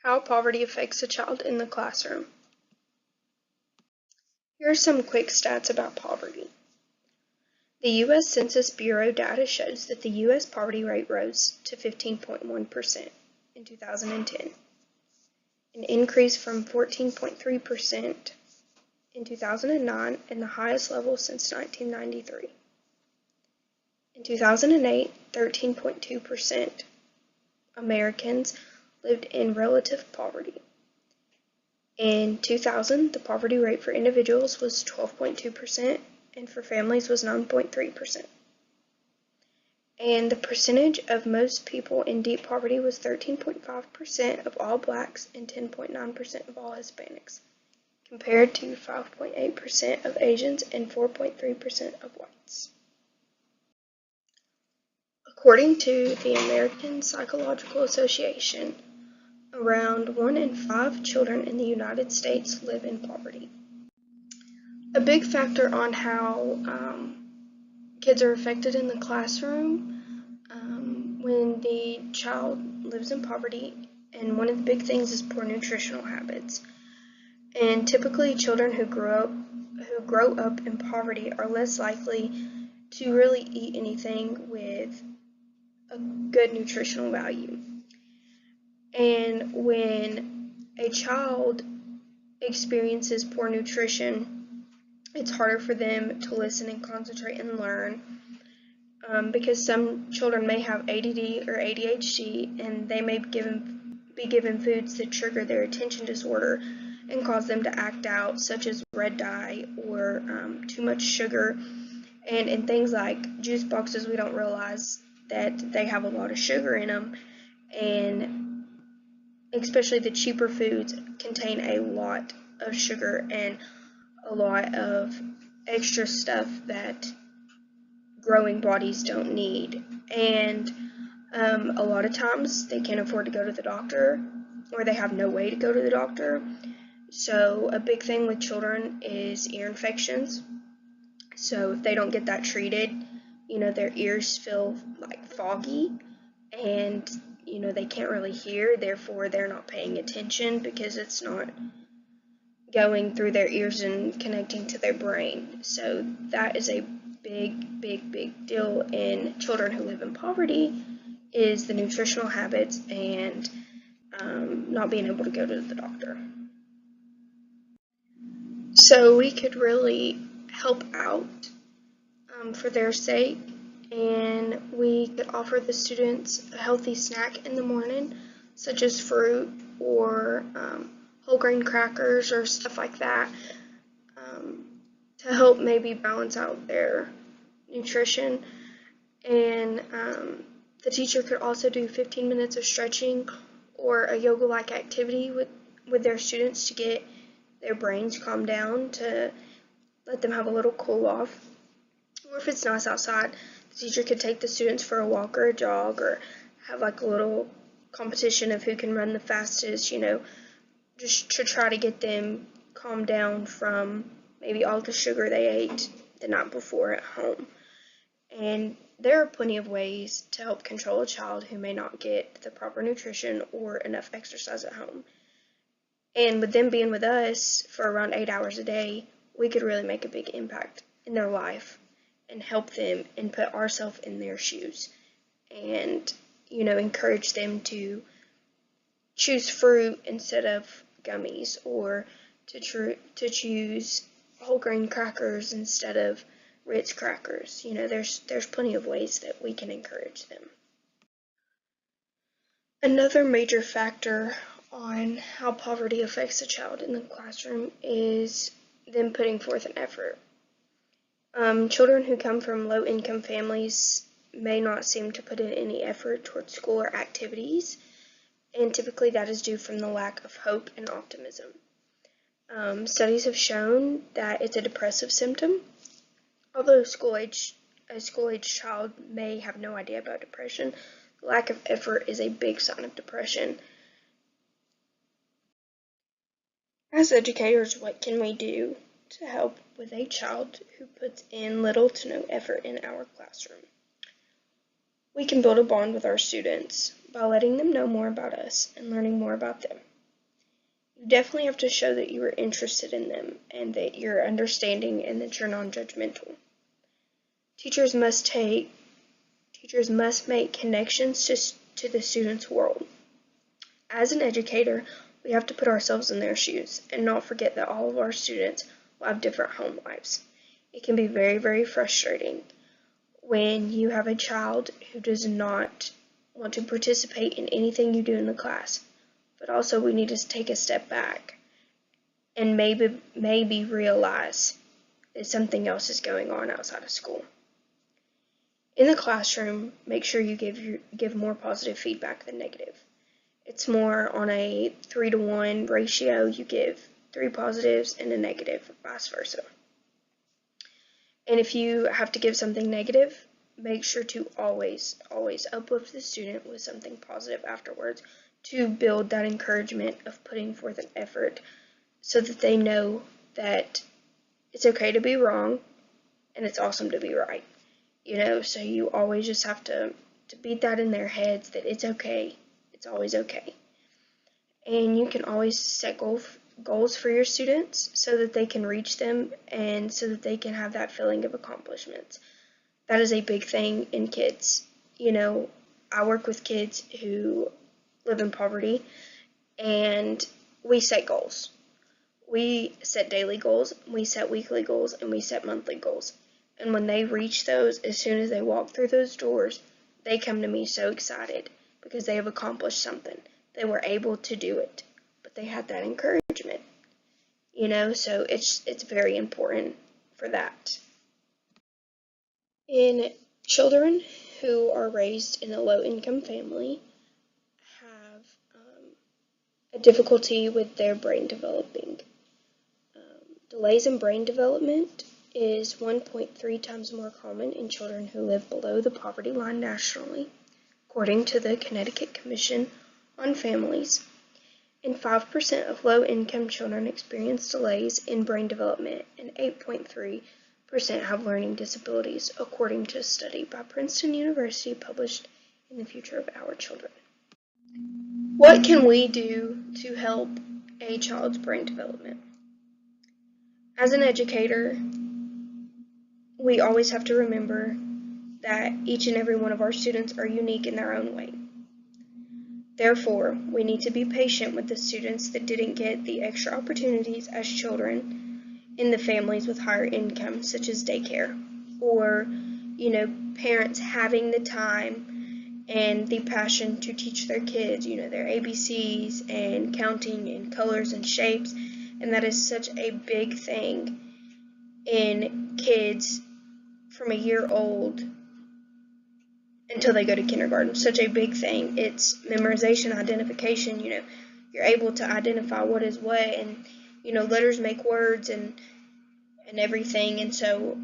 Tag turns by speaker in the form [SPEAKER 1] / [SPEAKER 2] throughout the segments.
[SPEAKER 1] How poverty affects a child in the classroom. Here are some quick stats about poverty. The U.S. Census Bureau data shows that the U.S. poverty rate rose to 15.1% in 2010, an increase from 14.3% in 2009 and the highest level since 1993. In 2008, 13.2% Americans lived in relative poverty. In 2000, the poverty rate for individuals was 12.2% and for families was 9.3%. And the percentage of most people in deep poverty was 13.5% of all blacks and 10.9% of all Hispanics, compared to 5.8% of Asians and 4.3% of whites. According to the American Psychological Association, around 1 in 5 children in the United States live in poverty. A big factor on how kids are affected in the classroom when the child lives in poverty, and one of the big things is poor nutritional habits. And typically children who grow up in poverty are less likely to really eat anything with a good nutritional value. And when a child experiences poor nutrition, it's harder for them to listen and concentrate and learn, because some children may have ADD or ADHD, and they may be given foods that trigger their attention disorder and cause them to act out, such as red dye or too much sugar. And in things like juice boxes, we don't realize that they have a lot of sugar in them, and especially the cheaper foods contain a lot of sugar and a lot of extra stuff that growing bodies don't need. And a lot of times they can't afford to go to the doctor, or they have no way to go to the doctor. So a big thing with children is ear infections. So if they don't get that treated, their ears feel like foggy, and they can't really hear, therefore they're not paying attention because it's not going through their ears and connecting to their brain. So that is a big deal in children who live in poverty, is the nutritional habits and not being able to go to the doctor. So we could really help out for their sake, and we could offer the students a healthy snack in the morning, such as fruit or whole grain crackers or stuff like that, to help maybe balance out their nutrition. And the teacher could also do 15 minutes of stretching or a yoga-like activity with their students to get their brains calmed down, to let them have a little cool off. Or if it's nice outside, the teacher could take the students for a walk or a jog, or have like a little competition of who can run the fastest, just to try to get them calmed down from maybe all the sugar they ate the night before at home. And there are plenty of ways to help control a child who may not get the proper nutrition or enough exercise at home. And with them being with us for around 8 hours a day, we could really make a big impact in their life and help them and put ourselves in their shoes, and encourage them to choose fruit instead of gummies, or to choose whole grain crackers instead of Ritz crackers. There's plenty of ways that we can encourage them. Another major factor on how poverty affects a child in the classroom is them putting forth an effort. Children who come from low-income families may not seem to put in any effort towards school or activities, and typically that is due from the lack of hope and optimism. Studies have shown that it's a depressive symptom. Although a school-age child may have no idea about depression, the lack of effort is a big sign of depression. As educators, what can we do to help with a child who puts in little to no effort in our classroom? We can build a bond with our students by letting them know more about us and learning more about them. You definitely have to show that you are interested in them and that you're understanding and that you're non-judgmental. Teachers must make connections to the student's world. As an educator, we have to put ourselves in their shoes and not forget that all of our students will have different home lives. It can be very, very frustrating when you have a child who does not want to participate in anything you do in the class. But also we need to take a step back and maybe realize that something else is going on outside of school. In the classroom, make sure you give more positive feedback than negative. It's more on a 3-to-1 ratio. You give 3 positives and a negative, vice versa. And if you have to give something negative, make sure to always uplift the student with something positive afterwards to build that encouragement of putting forth an effort so that they know that it's okay to be wrong and it's awesome to be right. So you always just have to beat that in their heads that it's okay. It's always okay. And you can always set goals for your students so that they can reach them and so that they can have that feeling of accomplishment. That is a big thing in kids. I work with kids who live in poverty, and we set goals. We set daily goals, we set weekly goals, and we set monthly goals. And when they reach those, as soon as they walk through those doors, they come to me so excited because they have accomplished something. They were able to do it, but they had that encouragement. So it's very important for that. In children who are raised in a low-income family have a difficulty with their brain developing. Delays in brain development is 1.3 times more common in children who live below the poverty line nationally, according to the Connecticut Commission on Families. And 5% of low-income children experience delays in brain development, and 8.3% have learning disabilities, according to a study by Princeton University published in The Future of Our Children. What can we do to help a child's brain development? As an educator, we always have to remember that each and every one of our students are unique in their own way. Therefore, we need to be patient with the students that didn't get the extra opportunities as children in the families with higher income, such as daycare, or, parents having the time and the passion to teach their kids, their ABCs and counting and colors and shapes. And that is such a big thing in kids from a year old until they go to kindergarten. Such a big thing. It's memorization, identification. You're able to identify what is what, and letters make words and everything. And so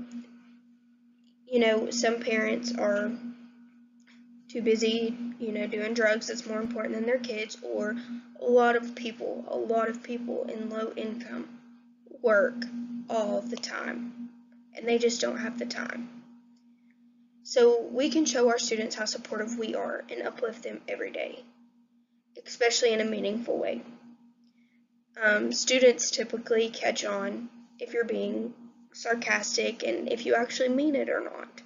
[SPEAKER 1] some parents are too busy doing drugs that's more important than their kids, or a lot of people in low income work all the time and they just don't have the time. So we can show our students how supportive we are and uplift them every day, especially in a meaningful way. Students typically catch on if you're being sarcastic and if you actually mean it or not.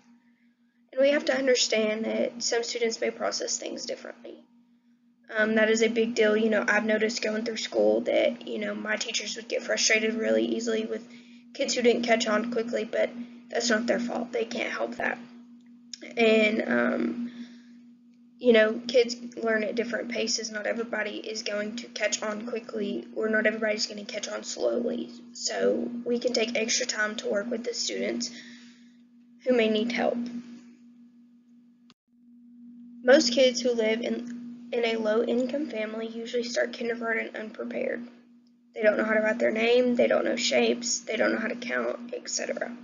[SPEAKER 1] And we have to understand that some students may process things differently. That is a big deal. I've noticed going through school that, my teachers would get frustrated really easily with kids who didn't catch on quickly, but that's not their fault. They can't help that. And, kids learn at different paces. Not everybody is going to catch on quickly, or not everybody's going to catch on slowly. So we can take extra time to work with the students who may need help. Most kids who live in a low-income family usually start kindergarten unprepared. They don't know how to write their name, they don't know shapes, they don't know how to count, etc.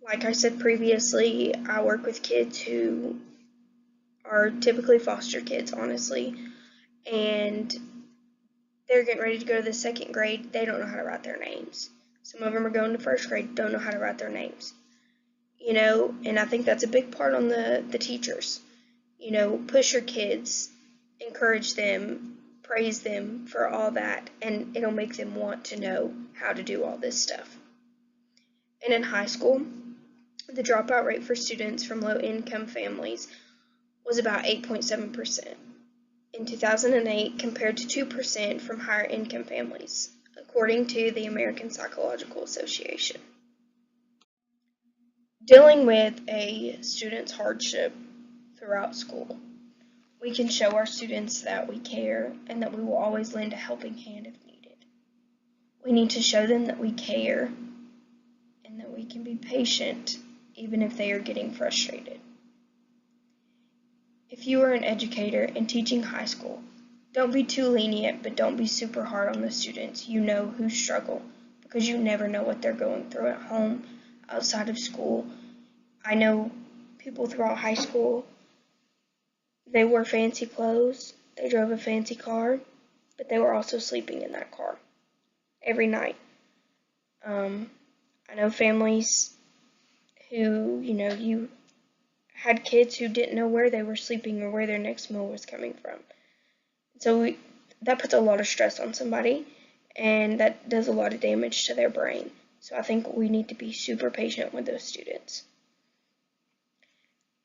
[SPEAKER 1] Like I said previously, I work with kids who are typically foster kids, honestly, and they're getting ready to go to the 2nd grade. They don't know how to write their names. Some of them are going to 1st grade, don't know how to write their names. And I think that's a big part on the teachers. Push your kids, encourage them, praise them for all that, and it'll make them want to know how to do all this stuff. And in high school, the dropout rate for students from low-income families was about 8.7% in 2008 compared to 2% from higher-income families, according to the American Psychological Association. Dealing with a student's hardship throughout school, we can show our students that we care and that we will always lend a helping hand if needed. We need to show them that we care and that we can be patient even if they are getting frustrated. If you are an educator and teaching high school, don't be too lenient, but don't be super hard on the students you know who struggle, because you never know what they're going through at home, outside of school. I know people throughout high school, they wore fancy clothes, they drove a fancy car, but they were also sleeping in that car every night. I know families who, you had kids who didn't know where they were sleeping or where their next meal was coming from. So that puts a lot of stress on somebody, and that does a lot of damage to their brain. So I think we need to be super patient with those students.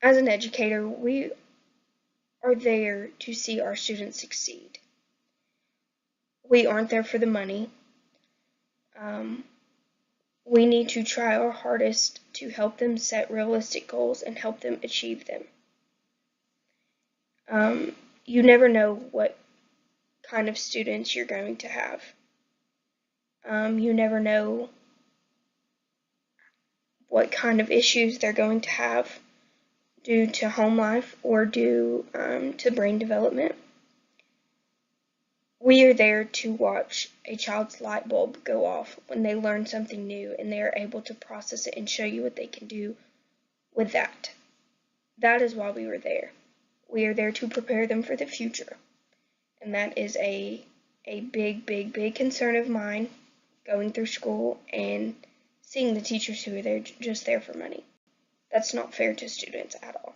[SPEAKER 1] As an educator, we are there to see our students succeed. We aren't there for the money. We need to try our hardest to help them set realistic goals and help them achieve them. You never know what kind of students you're going to have. You never know what kind of issues they're going to have due to home life or due to brain development. We are there to watch a child's light bulb go off when they learn something new and they are able to process it and show you what they can do with that. That is why we were there. We are there to prepare them for the future. And that is a big concern of mine, going through school and seeing the teachers who are there just there for money. That's not fair to students at all.